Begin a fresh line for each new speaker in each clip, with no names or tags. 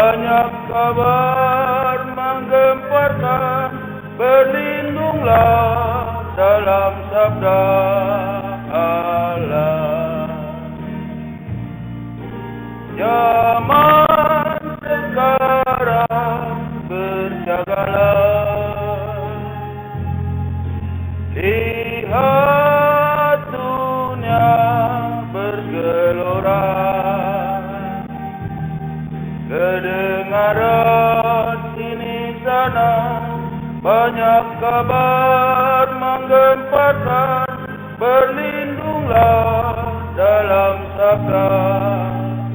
banyak kabar menggemparkan, berlindunglah dalam sabda Allah. Zaman sekarang berjagalah, lihat dunia bergelora, kedengaran sini sana banyak kabar menggemparkan, berlindunglah dalam sabda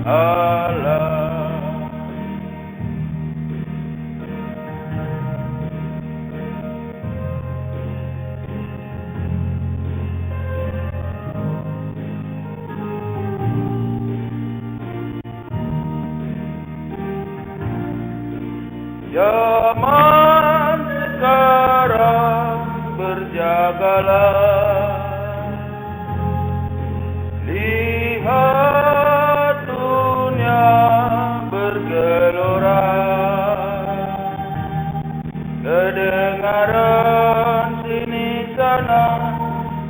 Allah. Zaman sekarang berjagalah, lihat dunia bergelora, kedengaran sini sana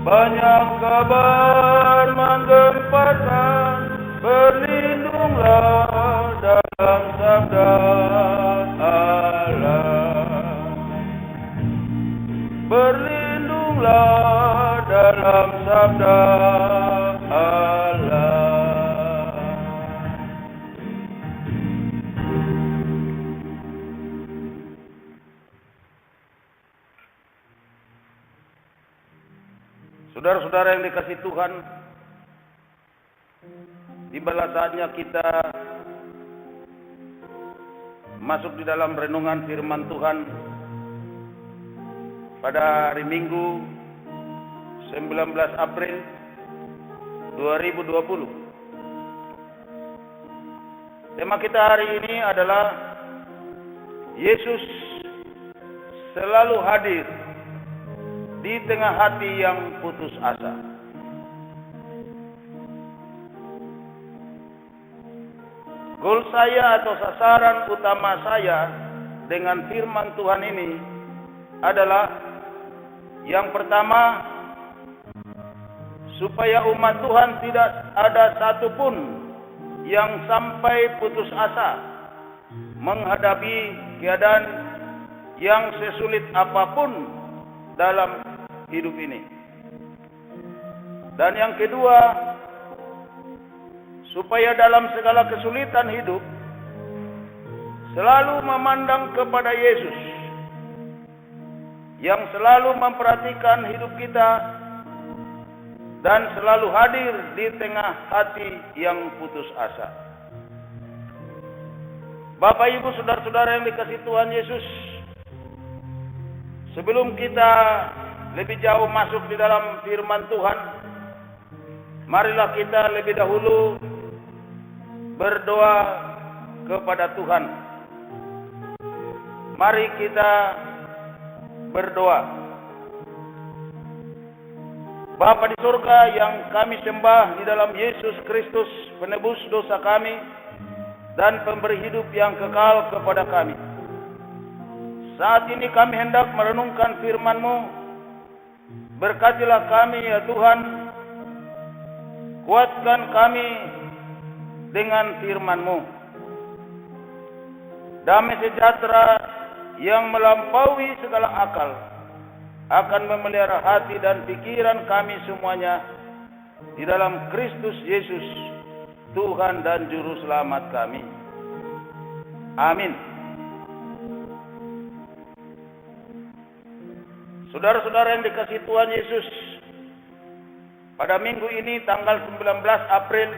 banyak kabar menggemparkan, berlindunglah dalam sabda Allah. Berlindunglah dalam sabda Allah. Saudara-saudara yang dikasihi Tuhan, tibalah saatnya kita masuk di dalam renungan firman Tuhan pada hari Minggu 19 April 2020. Tema kita hari ini adalah Yesus selalu hadir di tengah hati yang putus asa. Goal saya atau sasaran utama saya dengan firman Tuhan ini adalah yang pertama, supaya umat Tuhan tidak ada satupun yang sampai putus asa menghadapi keadaan yang sesulit apapun dalam hidup ini. Dan yang kedua, supaya dalam segala kesulitan hidup selalu memandang kepada Yesus yang selalu memperhatikan hidup kita dan selalu hadir di tengah hati yang putus asa. Bapak, Ibu, saudara-saudara yang dikasihi Tuhan Yesus, sebelum kita lebih jauh masuk di dalam firman Tuhan, marilah kita lebih dahulu berdoa kepada Tuhan. Mari kita berdoa. Bapa di surga yang kami sembah di dalam Yesus Kristus, penebus dosa kami dan pemberi hidup yang kekal kepada kami. Saat ini kami hendak merenungkan firman-Mu. Berkatilah kami ya Tuhan, kuatkan kami dengan firman-Mu. Damai sejahtera yang melampaui segala akal akan memelihara hati dan pikiran kami semuanya di dalam Kristus Yesus, Tuhan dan Juru Selamat kami. Amin. Saudara-saudara yang dikasihi Tuhan Yesus, pada minggu ini tanggal 19 April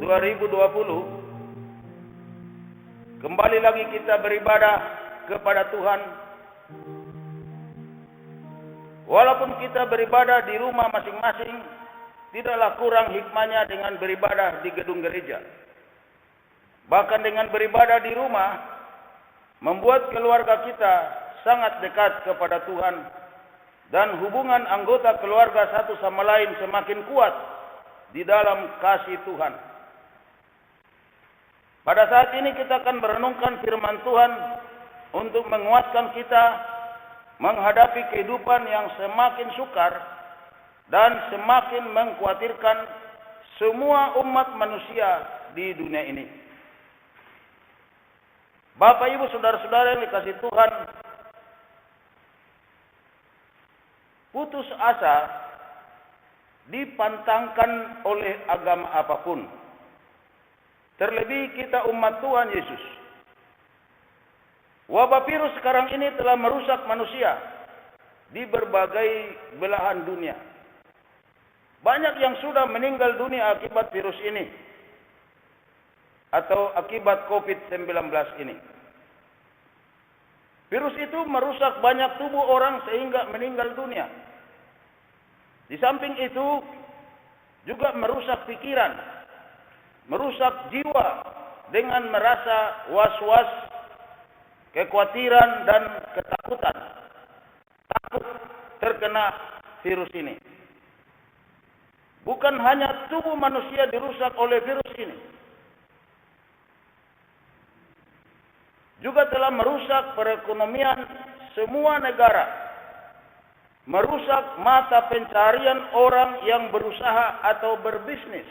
2020, kembali lagi kita beribadah kepada Tuhan. Walaupun kita beribadah di rumah masing-masing, tidaklah kurang hikmahnya dengan beribadah di gedung gereja. Bahkan dengan beribadah di rumah, membuat keluarga kita sangat dekat kepada Tuhan, dan hubungan anggota keluarga satu sama lain semakin kuat di dalam kasih Tuhan. Pada saat ini kita akan merenungkan firman Tuhan untuk menguatkan kita menghadapi kehidupan yang semakin sukar dan semakin mengkhawatirkan semua umat manusia di dunia ini. Bapak, Ibu, saudara-saudara yang dikasihi Tuhan, putus asa dipantangkan oleh agama apapun. Terlebih kita umat Tuhan Yesus. Wabah virus sekarang ini telah merusak manusia di berbagai belahan dunia. Banyak yang sudah meninggal dunia akibat virus ini atau akibat COVID-19 ini. Virus itu merusak banyak tubuh orang sehingga meninggal dunia. Di samping itu juga merusak pikiran, merusak jiwa dengan merasa was-was, kekhawatiran dan ketakutan. Takut terkena virus ini. Bukan hanya tubuh manusia dirusak oleh virus ini, juga telah merusak perekonomian semua negara, merusak mata pencarian orang yang berusaha atau berbisnis.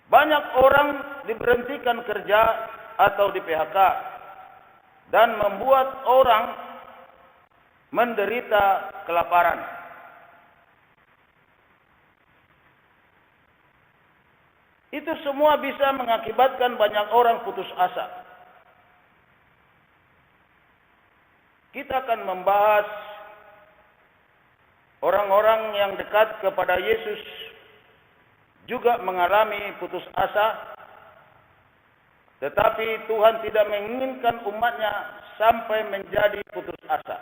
Banyak orang diberhentikan kerja atau di PHK dan membuat orang menderita kelaparan. Itu semua bisa mengakibatkan banyak orang putus asa. Kita akan membahas orang-orang yang dekat kepada Yesus juga mengalami putus asa, tetapi Tuhan tidak menginginkan umatnya sampai menjadi putus asa.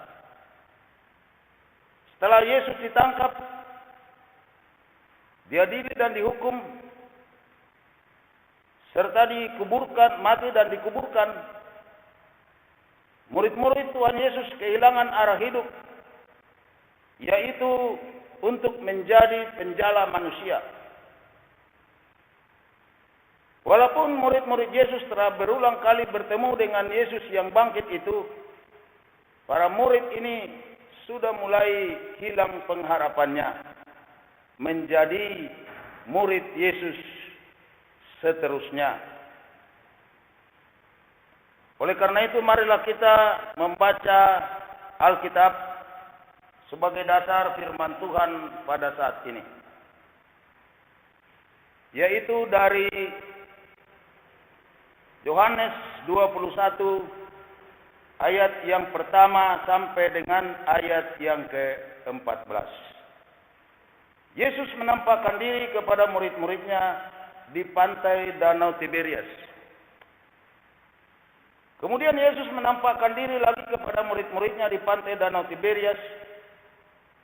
Setelah Yesus ditangkap, diadili dan dihukum, serta dikuburkan, mati dan dikuburkan, murid-murid Tuhan Yesus kehilangan arah hidup, yaitu untuk menjadi penjala manusia. Walaupun murid-murid Yesus telah berulang kali bertemu dengan Yesus yang bangkit itu, para murid ini sudah mulai hilang pengharapannya menjadi murid Yesus seterusnya. Oleh karena itu, marilah kita membaca Alkitab sebagai dasar firman Tuhan pada saat ini, yaitu dari Yohanes 21 ayat yang pertama sampai dengan ayat yang ke-14. Yesus menampakkan diri kepada murid-muridnya di pantai Danau Tiberias. Kemudian Yesus menampakkan diri lagi kepada murid-muridnya di pantai Danau Tiberias,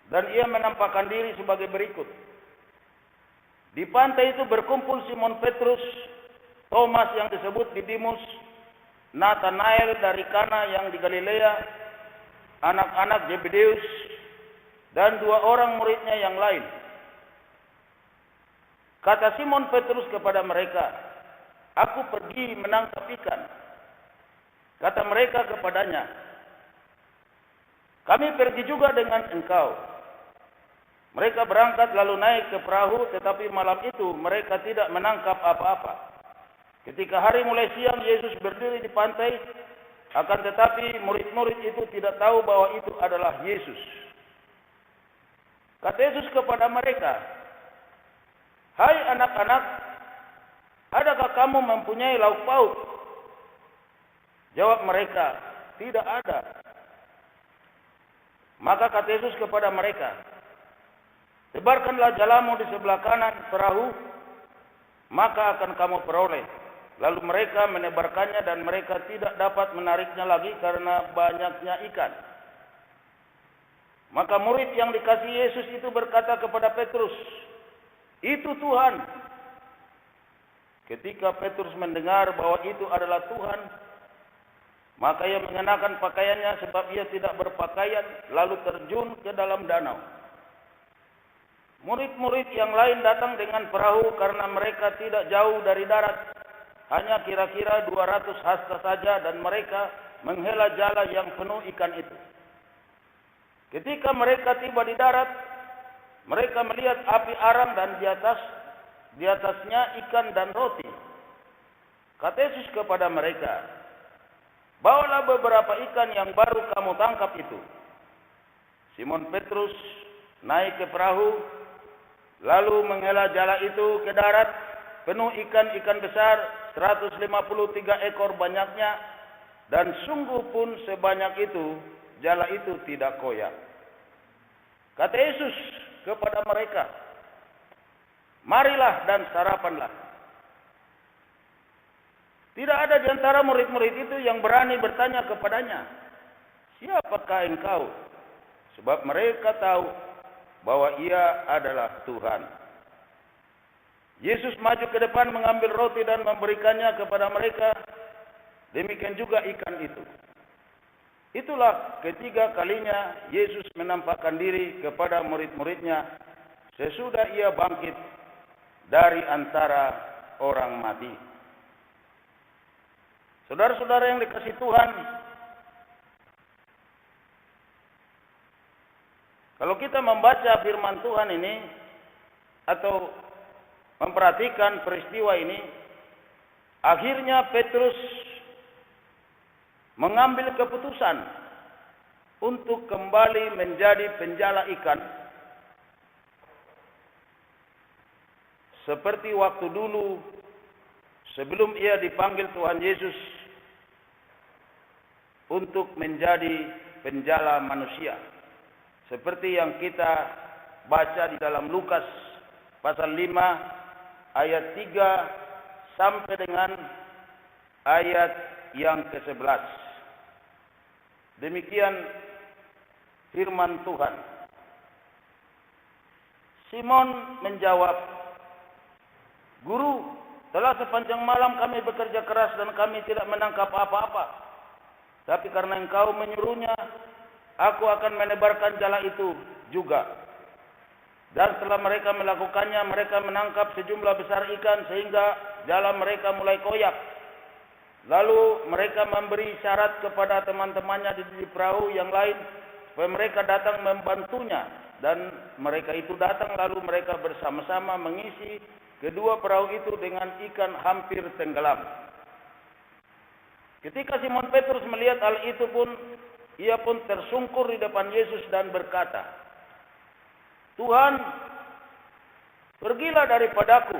dan ia menampakkan diri sebagai berikut. Di pantai itu berkumpul Simon Petrus, Thomas yang disebut Didimus, Nathanael dari Kana yang di Galilea, anak-anak Zebedeus, dan dua orang muridnya yang lain. Kata Simon Petrus kepada mereka, "Aku pergi menangkap ikan." Kata mereka kepadanya, "Kami pergi juga dengan engkau." Mereka berangkat lalu naik ke perahu, tetapi malam itu mereka tidak menangkap apa-apa. Ketika hari mulai siang, Yesus berdiri di pantai, akan tetapi murid-murid itu tidak tahu bahwa itu adalah Yesus. Kata Yesus kepada mereka, "Hai anak-anak, adakah kamu mempunyai lauk pauk?" Jawab mereka, "Tidak ada." Maka kata Yesus kepada mereka, "Tebarkanlah jalamu di sebelah kanan perahu, maka akan kamu peroleh." Lalu mereka menebarkannya dan mereka tidak dapat menariknya lagi karena banyaknya ikan. Maka murid yang dikasihi Yesus itu berkata kepada Petrus, "Itu Tuhan." Ketika Petrus mendengar bahwa itu adalah Tuhan, maka ia mengenakan pakaiannya sebab ia tidak berpakaian, lalu terjun ke dalam danau. Murid-murid yang lain datang dengan perahu karena mereka tidak jauh dari darat. hanya kira-kira 200 hasta saja dan mereka menghela jala yang penuh ikan itu. Ketika mereka tiba di darat, mereka melihat api arang dan di atasnya ikan dan roti. Kata Yesus kepada mereka, "Bawalah beberapa ikan yang baru kamu tangkap itu." Simon Petrus naik ke perahu, lalu menghela jala itu ke darat, penuh ikan-ikan besar, 153 ekor banyaknya, dan sungguh pun sebanyak itu, jala itu tidak koyak. Kata Yesus kepada mereka, "Marilah dan sarapanlah." Tidak ada di antara murid-murid itu yang berani bertanya kepadanya, "Siapakah engkau?" Sebab mereka tahu bahwa ia adalah Tuhan. Yesus maju ke depan mengambil roti dan memberikannya kepada mereka. Demikian juga ikan itu. Itulah ketiga kalinya Yesus menampakkan diri kepada murid-muridnya sesudah ia bangkit dari antara orang mati. Saudara-saudara yang dikasihi Tuhan, kalau kita membaca firman Tuhan ini atau memperhatikan peristiwa ini, akhirnya Petrus mengambil keputusan untuk kembali menjadi penjala ikan seperti waktu dulu sebelum ia dipanggil Tuhan Yesus untuk menjadi penjala manusia. Seperti yang kita baca di dalam Lukas pasal 5 ayat 3 sampai dengan ayat yang ke-11. Demikian firman Tuhan. Simon menjawab, "Guru, telah sepanjang malam kami bekerja keras dan kami tidak menangkap apa-apa. Tapi karena engkau menyuruhnya, aku akan menebarkan jala itu juga." Dan setelah mereka melakukannya, mereka menangkap sejumlah besar ikan sehingga jala mereka mulai koyak. Lalu mereka memberi syarat kepada teman-temannya di perahu yang lain supaya mereka datang membantunya. Dan mereka itu datang, lalu mereka bersama-sama mengisi kedua perahu itu dengan ikan hampir tenggelam. Ketika Simon Petrus melihat hal itu pun, ia pun tersungkur di depan Yesus dan berkata, "Tuhan, pergilah daripadaku,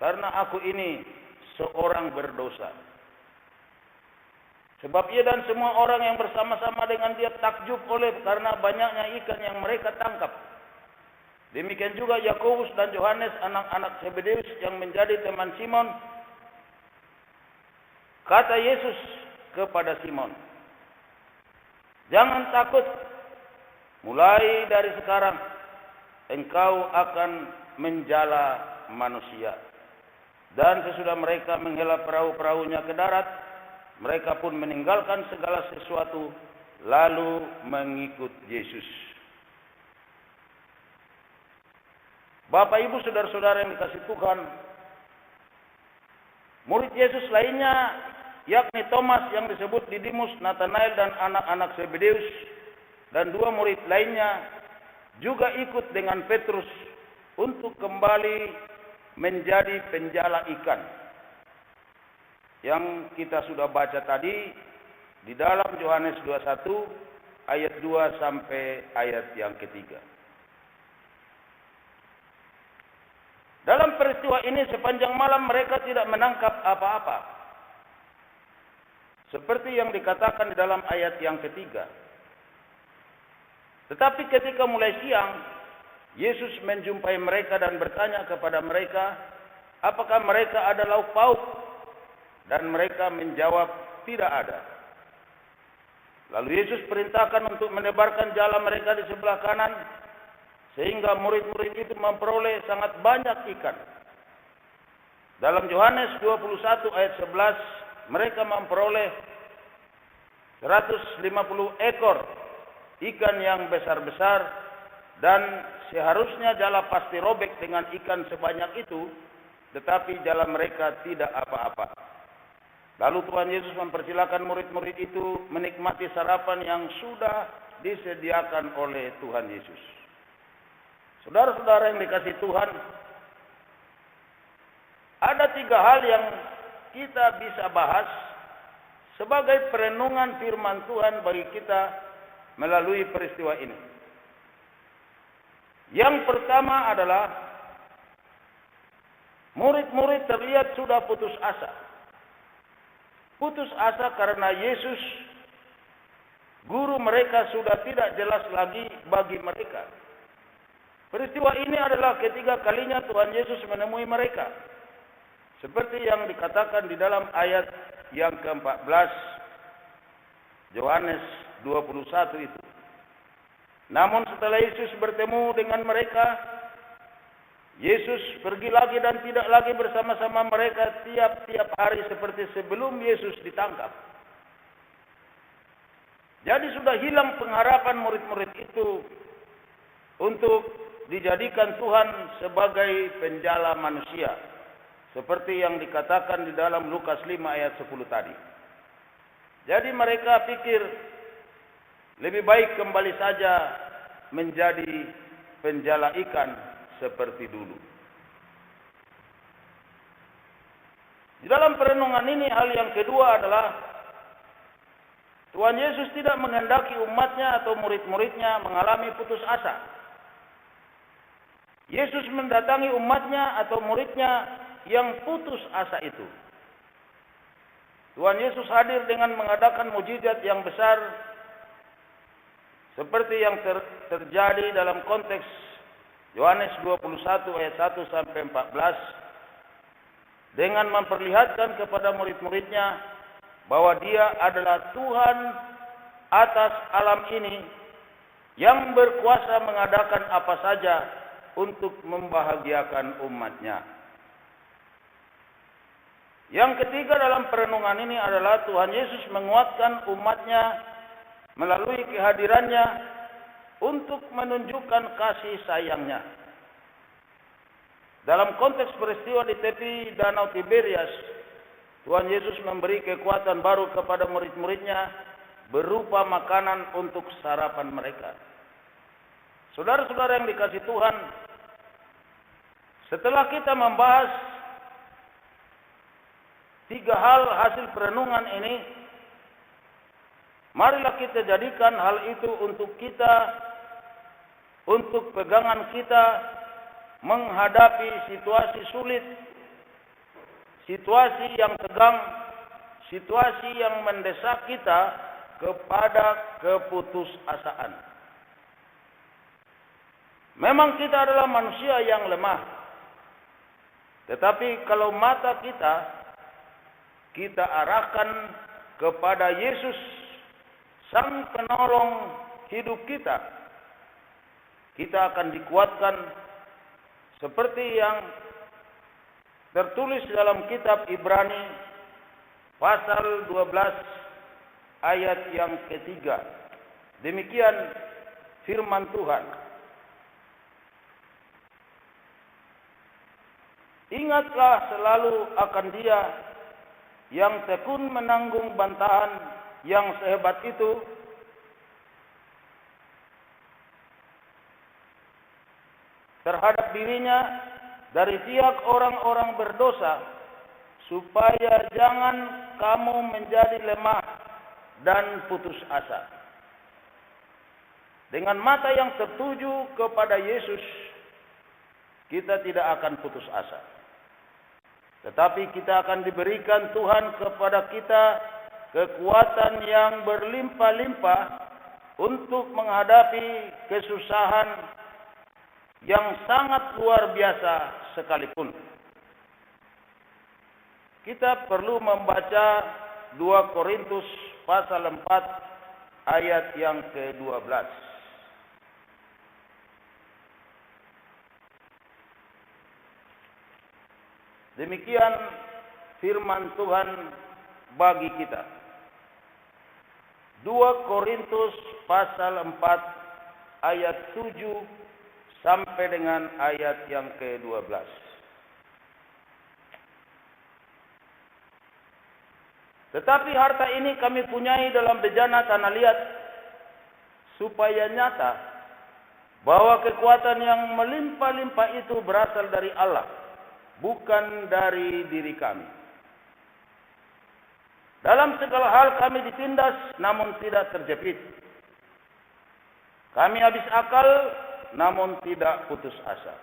karena aku ini seorang berdosa." Sebab ia dan semua orang yang bersama-sama dengan dia takjub karena banyaknya ikan yang mereka tangkap. Demikian juga Yakobus dan Yohanes, anak-anak Zebedeus yang menjadi teman Simon. Kata Yesus kepada Simon, "Jangan takut, mulai dari sekarang engkau akan menjala manusia." Dan sesudah mereka menghela perahu-perahunya ke darat, mereka pun meninggalkan segala sesuatu lalu mengikut Yesus. Bapak, Ibu, saudara-saudara yang dikasihi Tuhan, murid Yesus lainnya, yakni Thomas yang disebut Didimus, Nathanael dan anak-anak Zebedeus, dan dua murid lainnya juga ikut dengan Petrus untuk kembali menjadi penjala ikan. Yang kita sudah baca tadi di dalam Yohanes 21 ayat 2 sampai ayat yang ketiga. Dalam peristiwa ini sepanjang malam mereka tidak menangkap apa-apa. Seperti yang dikatakan di dalam ayat yang ketiga. Tetapi ketika mulai siang, Yesus menjumpai mereka dan bertanya kepada mereka, apakah mereka ada lauk pauk? Dan mereka menjawab, tidak ada. Lalu Yesus perintahkan untuk menebarkan jala mereka di sebelah kanan, sehingga murid-murid itu memperoleh sangat banyak ikan. Dalam Yohanes 21 ayat 11, mereka memperoleh 150 ekor ikan yang besar-besar, dan seharusnya jala pasti robek dengan ikan sebanyak itu, tetapi jalan mereka tidak apa-apa. Lalu Tuhan Yesus mempersilakan murid-murid itu menikmati sarapan yang sudah disediakan oleh Tuhan Yesus. Saudara-saudara yang dikasihi Tuhan, ada 3 hal yang kita bisa bahas sebagai perenungan firman Tuhan bagi kita melalui peristiwa ini. Yang pertama adalah murid-murid terlihat sudah putus asa. Putus asa karena Yesus, guru mereka, sudah tidak jelas lagi bagi mereka. Peristiwa ini adalah ketiga kalinya Tuhan Yesus menemui mereka. Seperti yang dikatakan di dalam ayat yang ke-14 Yohanes 21 itu. Namun setelah Yesus bertemu dengan mereka, Yesus pergi lagi dan tidak lagi bersama-sama mereka tiap-tiap hari seperti sebelum Yesus ditangkap. Jadi sudah hilang pengharapan murid-murid itu untuk dijadikan Tuhan sebagai penjala manusia, seperti yang dikatakan di dalam Lukas 5 ayat 10 tadi. Jadi mereka pikir lebih baik kembali saja menjadi penjala ikan seperti dulu. Di dalam perenungan ini, hal yang kedua adalah Tuhan Yesus tidak menghendaki umatnya atau murid-muridnya mengalami putus asa. Yesus mendatangi umatnya atau muridnya yang putus asa itu. Tuhan Yesus hadir dengan mengadakan mujizat yang besar seperti yang terjadi dalam konteks Yohanes 21 ayat 1 sampai 14 dengan memperlihatkan kepada murid-muridnya bahwa Dia adalah Tuhan atas alam ini yang berkuasa mengadakan apa saja untuk membahagiakan umatnya. Yang ketiga dalam perenungan ini adalah Tuhan Yesus menguatkan umatnya melalui kehadirannya untuk menunjukkan kasih sayangnya. Dalam konteks peristiwa di tepi Danau Tiberias, Tuhan Yesus memberi kekuatan baru kepada murid-muridnya berupa makanan untuk sarapan mereka. Saudara-saudara yang dikasihi Tuhan, setelah kita membahas 3 hal hasil perenungan ini, marilah kita jadikan hal itu untuk kita, untuk pegangan kita menghadapi situasi sulit, situasi yang tegang, situasi yang mendesak kita kepada keputusasaan. Memang kita adalah manusia yang lemah. Tetapi kalau mata kita arahkan kepada Yesus, Sang Penolong hidup kita, kita akan dikuatkan seperti yang tertulis dalam kitab Ibrani pasal 12 ayat yang ketiga. Demikian firman Tuhan. Ingatlah selalu akan Dia yang tekun menanggung bantahan yang sehebat itu, terhadap dirinya dari pihak orang-orang berdosa, supaya jangan kamu menjadi lemah dan putus asa. Dengan mata yang tertuju kepada Yesus, kita tidak akan putus asa. Tetapi kita akan diberikan Tuhan kepada kita kekuatan yang berlimpah-limpah untuk menghadapi kesusahan yang sangat luar biasa sekalipun. Kita perlu membaca 2 Korintus pasal 4 ayat yang ke-12. Demikian firman Tuhan bagi kita. 2 Korintus pasal 4 ayat 7 sampai dengan ayat yang ke-12. Tetapi harta ini kami punyai dalam bejana tanah liat, supaya nyata bahwa kekuatan yang melimpah-limpah itu berasal dari Allah, bukan dari diri kami. Dalam segala hal kami ditindas, namun tidak terjepit. Kami habis akal, namun tidak putus asa.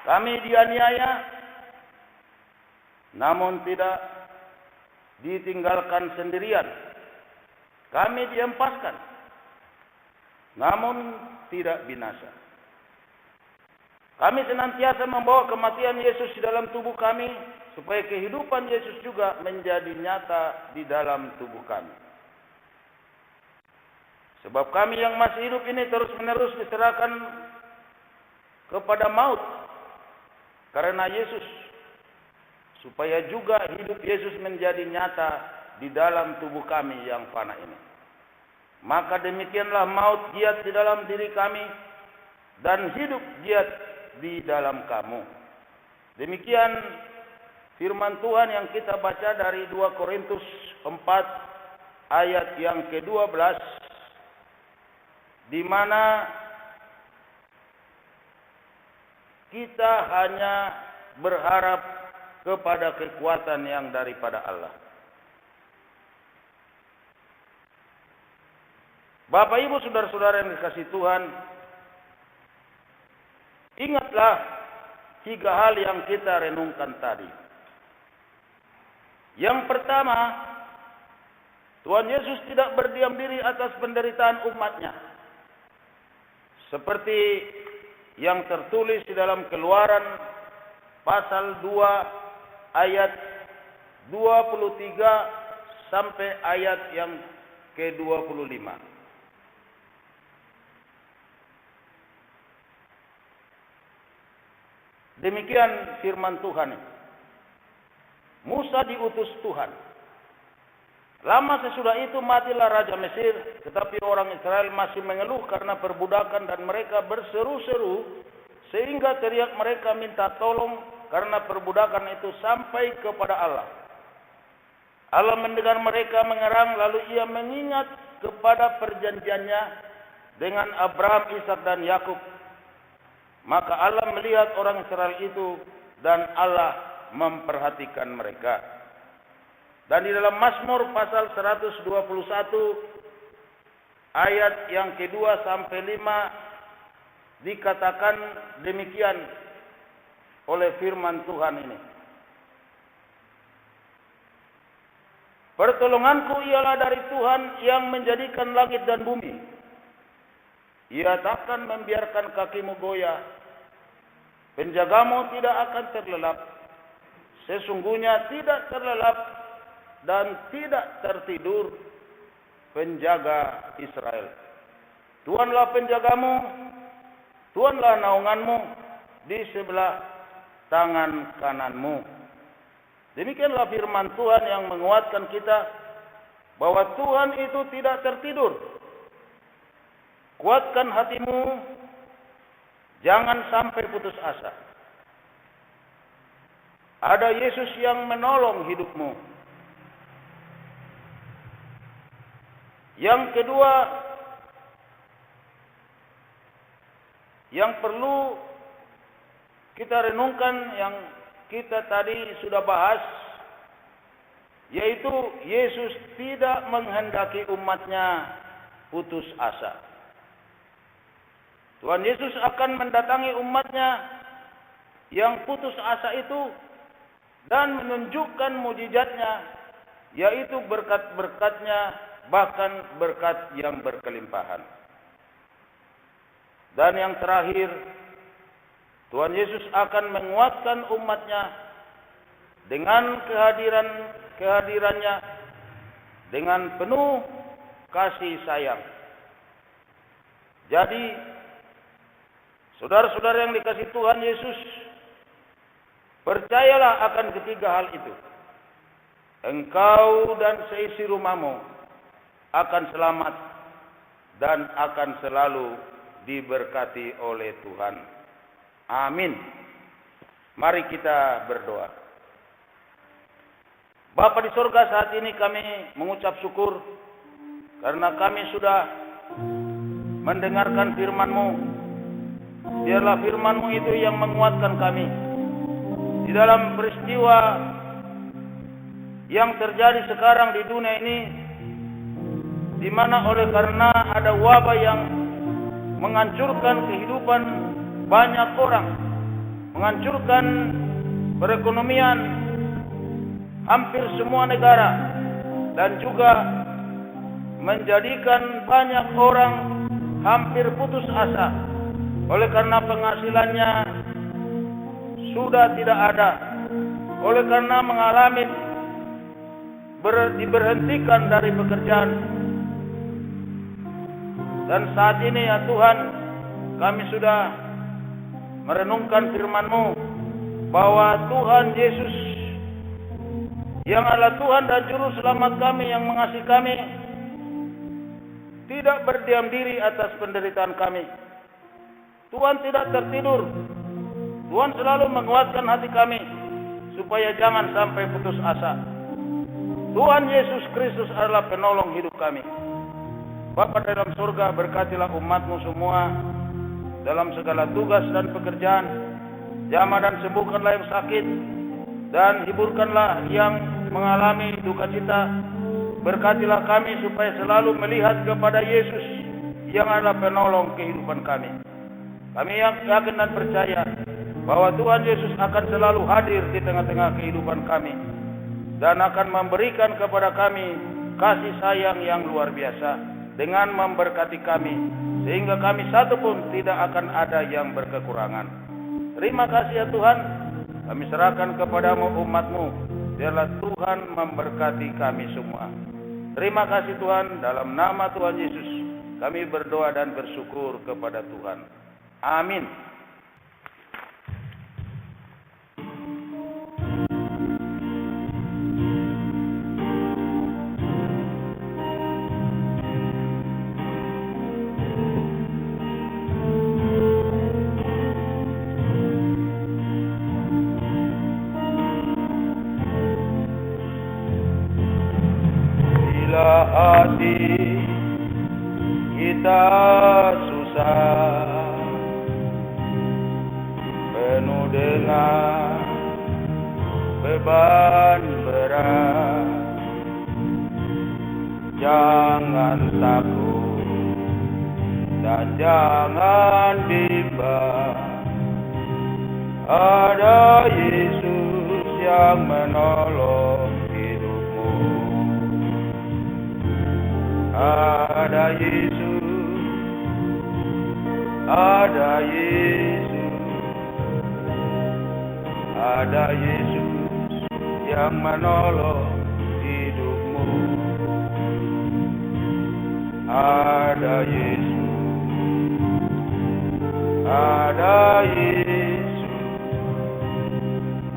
Kami dianiaya, namun tidak ditinggalkan sendirian. Kami diempaskan, namun tidak binasa. Kami senantiasa membawa kematian Yesus di dalam tubuh kami, supaya kehidupan Yesus juga menjadi nyata di dalam tubuh kami. Sebab kami yang masih hidup ini terus-menerus diserahkan kepada maut karena Yesus, supaya juga hidup Yesus menjadi nyata di dalam tubuh kami yang fana ini. Maka demikianlah maut giat di dalam diri kami, dan hidup giat di dalam kamu. Demikian firman Tuhan yang kita baca dari 2 Korintus 4 ayat yang ke-12, di mana kita hanya berharap kepada kekuatan yang daripada Allah. Bapak Ibu saudara-saudara yang dikasihi Tuhan, ingatlah 3 hal yang kita renungkan tadi. Yang pertama, Tuhan Yesus tidak berdiam diri atas penderitaan umatnya, seperti yang tertulis di dalam Keluaran pasal 2 ayat 23 sampai ayat yang ke-25. Demikian firman Tuhan. Musa diutus Tuhan. Lama sesudah itu matilah Raja Mesir, tetapi orang Israel masih mengeluh karena perbudakan dan mereka berseru-seru, sehingga teriak mereka minta tolong karena perbudakan itu sampai kepada Allah. Allah mendengar mereka mengerang, lalu ia mengingat kepada perjanjiannya dengan Abraham, Ishak dan Yakub. Maka Allah melihat orang Israel itu dan Allah memperhatikan mereka. Dan di dalam Mazmur pasal 121 ayat yang kedua sampai 5 dikatakan demikian oleh firman Tuhan ini. Pertolonganku ialah dari Tuhan yang menjadikan langit dan bumi. Ia takkan membiarkan kakimu goyah. Penjagamu tidak akan terlelap. Sesungguhnya tidak terlelap dan tidak tertidur penjaga Israel. Tuhanlah penjagamu, Tuhanlah naunganmu di sebelah tangan kananmu. Demikianlah firman Tuhan yang menguatkan kita bahwa Tuhan itu tidak tertidur. Kuatkan hatimu, jangan sampai putus asa. Ada Yesus yang menolong hidupmu. Yang kedua, yang perlu kita renungkan, yang kita tadi sudah bahas, yaitu Yesus tidak menghendaki umatnya putus asa. Tuhan Yesus akan mendatangi umatnya yang putus asa itu dan menunjukkan mujizatnya, yaitu berkat-berkatnya, bahkan berkat yang berkelimpahan. Dan yang terakhir, Tuhan Yesus akan menguatkan umatnya dengan kehadirannya dengan penuh kasih sayang. Jadi, saudara-saudara yang dikasihi Tuhan Yesus, percayalah akan ketiga hal itu. Engkau dan seisi rumahmu akan selamat dan akan selalu diberkati oleh Tuhan. Amin. Mari kita berdoa. Bapa di surga, saat ini kami mengucap syukur karena kami sudah mendengarkan firman-Mu. Biarlah firman-Mu itu yang menguatkan kami di dalam peristiwa yang terjadi sekarang di dunia ini, di mana oleh karena ada wabah yang menghancurkan kehidupan banyak orang, menghancurkan perekonomian hampir semua negara, dan juga menjadikan banyak orang hampir putus asa oleh karena penghasilannya sudah tidak ada, oleh karena mengalami diberhentikan dari pekerjaan. Dan saat ini ya Tuhan, kami sudah merenungkan firman-Mu bahwa Tuhan Yesus yang adalah Tuhan dan Juru Selamat kami, yang mengasihi kami, tidak berdiam diri atas penderitaan kami. Tuhan tidak tertidur. Tuhan selalu menguatkan hati kami supaya jangan sampai putus asa. Tuhan Yesus Kristus adalah penolong hidup kami. Bapa dalam surga, berkatilah umat-Mu semua dalam segala tugas dan pekerjaan. Jamah dan sembuhkanlah yang sakit, dan hiburkanlah yang mengalami duka cita. Berkatilah kami supaya selalu melihat kepada Yesus yang adalah penolong kehidupan kami. Kami yang yakin dan percaya bahwa Tuhan Yesus akan selalu hadir di tengah-tengah kehidupan kami dan akan memberikan kepada kami kasih sayang yang luar biasa dengan memberkati kami, sehingga kami satu pun tidak akan ada yang berkekurangan. Terima kasih ya Tuhan, kami serahkan kepadamu umat-Mu. Biarlah Tuhan memberkati kami semua. Terima kasih Tuhan, dalam nama Tuhan Yesus kami berdoa dan bersyukur kepada Tuhan. Amin. Bila hati kita susah, penuh dengan beban berat, jangan takut dan jangan bimbang. Ada Yesus yang menolong hidupmu. Ada Yesus, ada Yesus, ada Yesus yang menolong hidupmu. Ada Yesus, ada Yesus,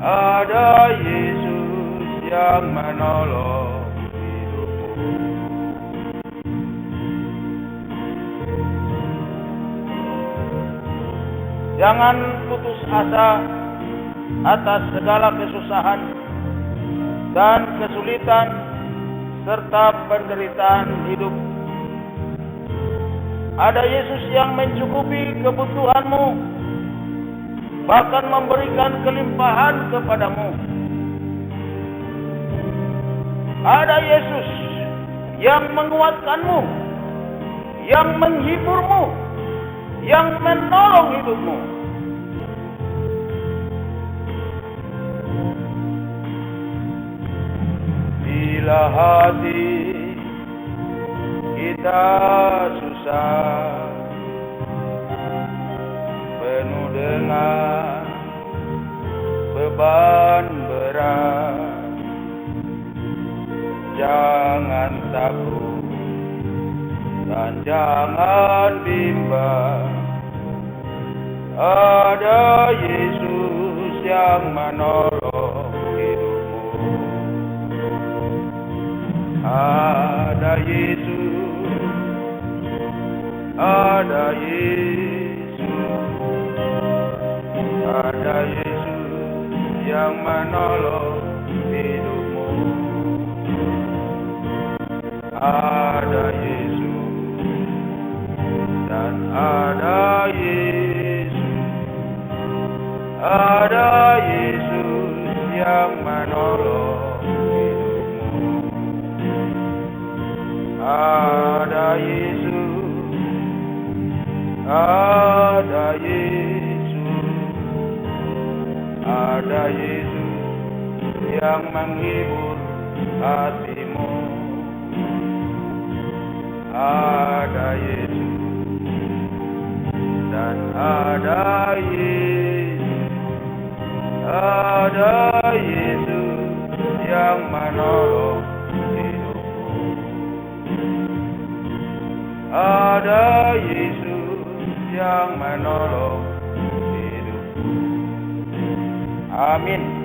ada Yesus yang menolong. Jangan putus asa atas segala kesusahan dan kesulitan serta penderitaan hidup. Ada Yesus yang mencukupi kebutuhanmu, bahkan memberikan kelimpahan kepadamu. Ada Yesus yang menguatkanmu, yang menghiburmu, yang menolong hidupmu. Bila hati kita susah, penuh dengan beban berat, jangan takut dan jangan bimbang. Ada Yesus yang menolong hidupmu. Ada Yesus, ada Yesus, ada Yesus yang menolong hidupmu. ada Yesus, dan ada Yesus, ada Yesus yang menolong hidupmu. Ada Yesus, ada Yesus, ada Yesus yang menghibur hatimu. Ada Yesus, dan ada Yesus, ada Yesus yang menolong hidupmu. Ada Yesus yang menolong hidupmu. Amin.